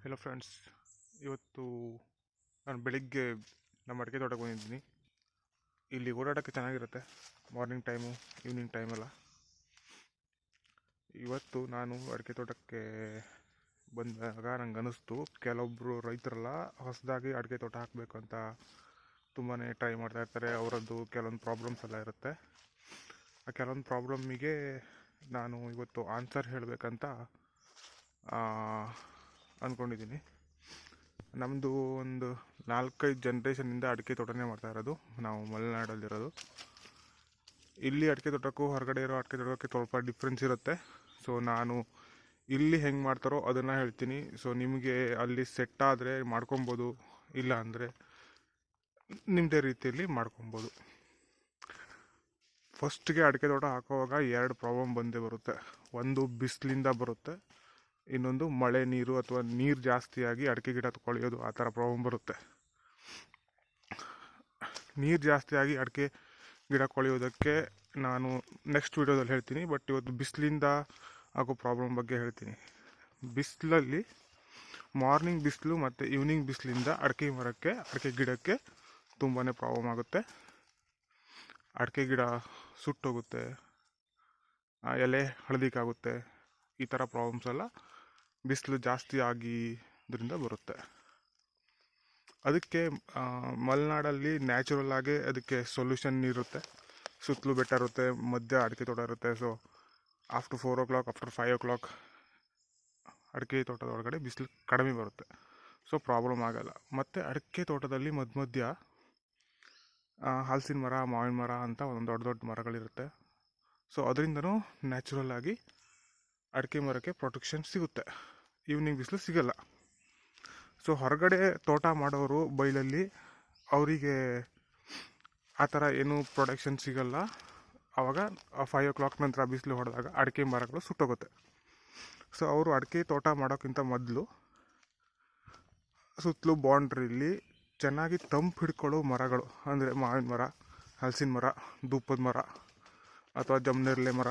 Hello friends, ಇವತ್ತು ನಾನು ಬೆಳಿಗ್ಗೆ ನಮ್ಮ ಅಡಿಕೆ ತೋಟಕ್ಕೆ ಬಂದಿದ್ದೀನಿ. ಇಲ್ಲಿ ಓಡಾಡೋಕ್ಕೆ ಚೆನ್ನಾಗಿರುತ್ತೆ, ಮಾರ್ನಿಂಗ್ ಟೈಮು, ಈವ್ನಿಂಗ್ ಟೈಮೆಲ್ಲ. ಇವತ್ತು ನಾನು ಅಡಿಕೆ ತೋಟಕ್ಕೆ ಬಂದಾಗ ನಂಗೆ ಅನ್ನಿಸ್ತು, ಕೆಲವೊಬ್ಬರು ರೈತರೆಲ್ಲ ಹೊಸದಾಗಿ ಅಡಿಕೆ ತೋಟ ಹಾಕಬೇಕು ಅಂತ ತುಂಬಾ ಟ್ರೈ ಮಾಡ್ತಾ ಇರ್ತಾರೆ. ಅವರದ್ದು ಕೆಲವೊಂದು ಪ್ರಾಬ್ಲಮ್ಸ್ ಎಲ್ಲ ಇರುತ್ತೆ. ಆ ಕೆಲವೊಂದು ಪ್ರಾಬ್ಲಮ್ಮಿಗೆ ನಾನು ಇವತ್ತು ಆನ್ಸರ್ ಹೇಳಬೇಕಂತ ಅಂದ್ಕೊಂಡಿದ್ದೀನಿ. ನಮ್ಮದು ಒಂದು 4-5 ಜನ್ರೇಷನಿಂದ ಅಡಿಕೆ ತೋಟನೇ ಮಾಡ್ತಾ ಇರೋದು. ನಾವು ಮಲೆನಾಡಲ್ಲಿರೋದು. ಇಲ್ಲಿ ಅಡಿಕೆ ತೋಟಕ್ಕೂ ಹೊರಗಡೆ ಇರೋ ಅಡಿಕೆ ತೋಟಕ್ಕೆ ಸ್ವಲ್ಪ ಡಿಫ್ರೆನ್ಸ್ ಇರುತ್ತೆ. ಸೊ ನಾನು ಇಲ್ಲಿ ಹೆಂಗೆ ಮಾಡ್ತಾರೋ ಅದನ್ನು ಹೇಳ್ತೀನಿ. ಸೊ ನಿಮಗೆ ಅಲ್ಲಿ ಸೆಟ್ ಆದರೆ ಮಾಡ್ಕೊಬೋದು, ಇಲ್ಲ ಅಂದರೆ ನಿಮ್ಮದೇ ರೀತಿಯಲ್ಲಿ ಮಾಡ್ಕೊಬೋದು. ಫಸ್ಟ್ಗೆ ಅಡಿಕೆ ತೋಟ ಹಾಕೋವಾಗ 2 ಪ್ರಾಬ್ಲಮ್ ಬಂದೇ ಬರುತ್ತೆ. ಒಂದು ಬಿಸಿಲಿಂದ ಬರುತ್ತೆ, ಇನ್ನೊಂದು ಮಳೆ ನೀರು ಅಥವಾ ನೀರು ಜಾಸ್ತಿಯಾಗಿ ಅಡಿಕೆ ಗಿಡ ಕೊಳೆಯೋದು, ಆ ಥರ ಪ್ರಾಬ್ಲಮ್ ಬರುತ್ತೆ. ನೀರು ಜಾಸ್ತಿಯಾಗಿ ಅಡಿಕೆ ಗಿಡ ಕೊಳೆಯೋದಕ್ಕೆ ನಾನು ನೆಕ್ಸ್ಟ್ ವೀಡಿಯೋದಲ್ಲಿ ಹೇಳ್ತೀನಿ. ಬಟ್ ಇವತ್ತು ಬಿಸಿಲಿಂದ ಆಗೋ ಪ್ರಾಬ್ಲಮ್ ಬಗ್ಗೆ ಹೇಳ್ತೀನಿ. ಬಿಸಿಲಲ್ಲಿ ಮಾರ್ನಿಂಗ್ ಬಿಸಿಲು ಮತ್ತು ಈವ್ನಿಂಗ್ ಬಿಸಿಲಿಂದ ಅಡಿಕೆ ಗಿಡಕ್ಕೆ ತುಂಬಾ ಪ್ರಾಬ್ಲಮ್ ಆಗುತ್ತೆ. ಅಡಿಕೆ ಗಿಡ ಸುಟ್ಟೋಗುತ್ತೆ, ಎಲೆ ಹಳದಿಕಾಗುತ್ತೆ. ಈ ಥರ ಪ್ರಾಬ್ಲಮ್ಸ್ ಎಲ್ಲ ಬಿಸಿಲು ಜಾಸ್ತಿ ಆಗಿದ್ದರಿಂದ ಬರುತ್ತೆ. ಅದಕ್ಕೆ ಮಲೆನಾಡಲ್ಲಿ ನ್ಯಾಚುರಲ್ ಆಗಿ ಅದಕ್ಕೆ ಸೊಲ್ಯೂಷನ್ ಇರುತ್ತೆ. ಸುತ್ತಲೂ ಬೆಟ್ಟ ಇರುತ್ತೆ, ಮಧ್ಯ ಅಡಿಕೆ ತೋಟ ಇರುತ್ತೆ. So after 4 o'clock, after 5 o'clock ಅಡಿಕೆ ತೋಟದ ಒಳಗಡೆ ಬಿಸಿಲು ಕಡಿಮೆ ಬರುತ್ತೆ. ಸೊ ಪ್ರಾಬ್ಲಮ್ ಆಗಲ್ಲ. ಮತ್ತು ಅಡಿಕೆ ತೋಟದಲ್ಲಿ ಮಧ್ಯ ಹಲಸಿನ ಮರ, ಮಾವಿನ ಮರ ಅಂತ ಒಂದು ದೊಡ್ಡ ಮರಗಳಿರುತ್ತೆ. ಸೊ ಅದರಿಂದನೂ ನ್ಯಾಚುರಲ್ ಆಗಿ ಅಡಿಕೆ ಮರಕ್ಕೆ ಪ್ರೊಟೆಕ್ಷನ್ ಸಿಗುತ್ತೆ. ಈವ್ನಿಂಗ್ ಬಿಸಿಲು ಸಿಗಲ್ಲ. ಸೊ ಹೊರಗಡೆ ತೋಟ ಮಾಡೋರು ಬೈಲಲ್ಲಿ ಅವರಿಗೆ ಆ ಥರ ಏನೂ ಪ್ರೊಟೆಕ್ಷನ್ ಸಿಗಲ್ಲ. ಆವಾಗ 5 o'clock ನಂತರ ಬಿಸಿಲು ಹೊಡೆದಾಗ ಅಡಿಕೆ ಮರಗಳು ಸುಟ್ಟೋಗುತ್ತೆ. ಸೊ ಅವರು ಅಡಿಕೆ ತೋಟ ಮಾಡೋಕ್ಕಿಂತ ಮೊದಲು ಸುತ್ತಲೂ ಬೌಂಡ್ರಿಲಿ ಚೆನ್ನಾಗಿ ತಂಪು ಹಿಡ್ಕೊಳ್ಳೋ ಮರಗಳು, ಅಂದರೆ ಮಾವಿನ ಮರ, ಹಲಸಿನ ಮರ, ಧೂಪದ ಮರ ಅಥವಾ ಜಮ್ನೆರಳೆ ಮರ,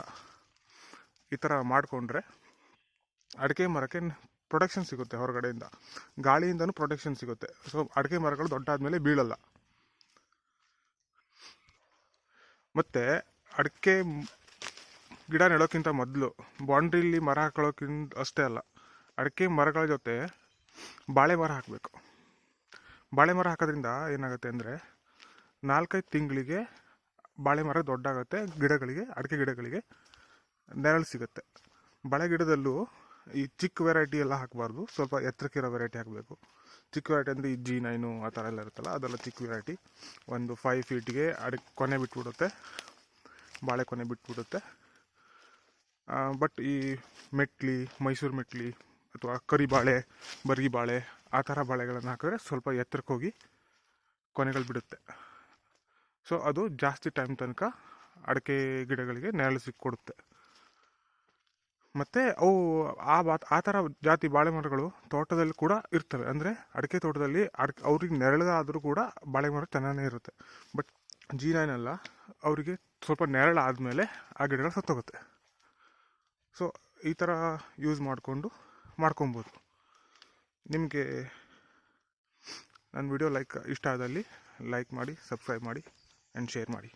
ಈ ಥರ ಮಾಡಿಕೊಂಡ್ರೆ ಅಡಿಕೆ ಮರಕ್ಕೆ ಪ್ರೊಟೆಕ್ಷನ್ ಸಿಗುತ್ತೆ. ಹೊರಗಡೆಯಿಂದ ಗಾಳಿಯಿಂದನೂ ಪ್ರೊಟೆಕ್ಷನ್ ಸಿಗುತ್ತೆ. ಸೊ ಅಡಿಕೆ ಮರಗಳು ದೊಡ್ಡಾದಮೇಲೆ ಬೀಳಲ್ಲ. ಮತ್ತು ಅಡಿಕೆ ಗಿಡ ನೆಡೋಕ್ಕಿಂತ ಮೊದಲು ಬೌಂಡ್ರಿಲಿ ಮರ ಹಾಕೊಳ್ಳೋಕ್ಕಿಂತ ಅಷ್ಟೇ ಅಲ್ಲ, ಅಡಿಕೆ ಮರಗಳ ಜೊತೆ ಬಾಳೆ ಮರ ಹಾಕಬೇಕು. ಬಾಳೆ ಮರ ಹಾಕೋದ್ರಿಂದ ಏನಾಗುತ್ತೆ ಅಂದರೆ 4-5 ತಿಂಗಳಿಗೆ ಬಾಳೆ ಮರ ದೊಡ್ಡಾಗುತ್ತೆ. ಅಡಿಕೆ ಗಿಡಗಳಿಗೆ ನೆರಳು ಸಿಗುತ್ತೆ. ಬಾಳೆ ಗಿಡದಲ್ಲೂ ಈ ಚಿಕ್ಕ ವೆರೈಟಿ ಎಲ್ಲ ಹಾಕಬಾರ್ದು, ಸ್ವಲ್ಪ ಎತ್ತರಕ್ಕಿರೋ ವೆರೈಟಿ ಹಾಕಬೇಕು. ಚಿಕ್ಕ ವೆರೈಟಿ ಅಂದರೆ ಈ G9 ಆ ಥರ ಎಲ್ಲ ಇರುತ್ತಲ್ಲ, ಅದೆಲ್ಲ ಚಿಕ್ಕ ವೆರೈಟಿ. ಒಂದು 5 feetಗೆ ಕೊನೆ ಬಿಟ್ಬಿಡುತ್ತೆ, ಬಾಳೆ ಕೊನೆ ಬಿಟ್ಬಿಡುತ್ತೆ. ಬಟ್ ಈ ಮೆಟ್ಲಿ, ಮೈಸೂರು ಮೆಟ್ಲಿ ಅಥವಾ ಕರಿಬಾಳೆ, ಬರಿಬಾಳೆ ಆ ಥರ ಬಾಳೆಗಳನ್ನು ಹಾಕಿದ್ರೆ ಸ್ವಲ್ಪ ಎತ್ತರಕ್ಕೆ ಹೋಗಿ ಕೊನೆಗಳು ಬಿಡುತ್ತೆ. ಸೊ ಅದು ಜಾಸ್ತಿ ಟೈಮ್ ತನಕ ಅಡಿಕೆ ಗಿಡಗಳಿಗೆ ನೆರಳು ಸಿಕ್ಕೊಡುತ್ತೆ. ಮತ್ತು ಅವು ಆ ಥರ ಜಾತಿ ಬಾಳೆ ಮರಗಳು ತೋಟದಲ್ಲಿ ಕೂಡ ಇರ್ತವೆ. ಅಂದರೆ ಅಡಿಕೆ ತೋಟದಲ್ಲಿ ಅವ್ರಿಗೆ ನೆರಳಾದರೂ ಕೂಡ ಬಾಳೆ ಮರ ಚೆನ್ನಾಗೇ ಇರುತ್ತೆ. ಬಟ್ G9 ಎಲ್ಲ ಅವರಿಗೆ ಸ್ವಲ್ಪ ನೆರಳಾದಮೇಲೆ ಆ ಗಿಡಗಳು ಸತ್ತೋಗುತ್ತೆ. ಸೊ ಈ ಥರ ಯೂಸ್ ಮಾಡ್ಕೊಬೋದು. ನಿಮಗೆ ನನ್ನ ವಿಡಿಯೋ ಇಷ್ಟ ಆದಲ್ಲಿ ಲೈಕ್ ಮಾಡಿ, ಸಬ್ಸ್ಕ್ರೈಬ್ ಮಾಡಿ ಆ್ಯಂಡ್ ಶೇರ್ ಮಾಡಿ.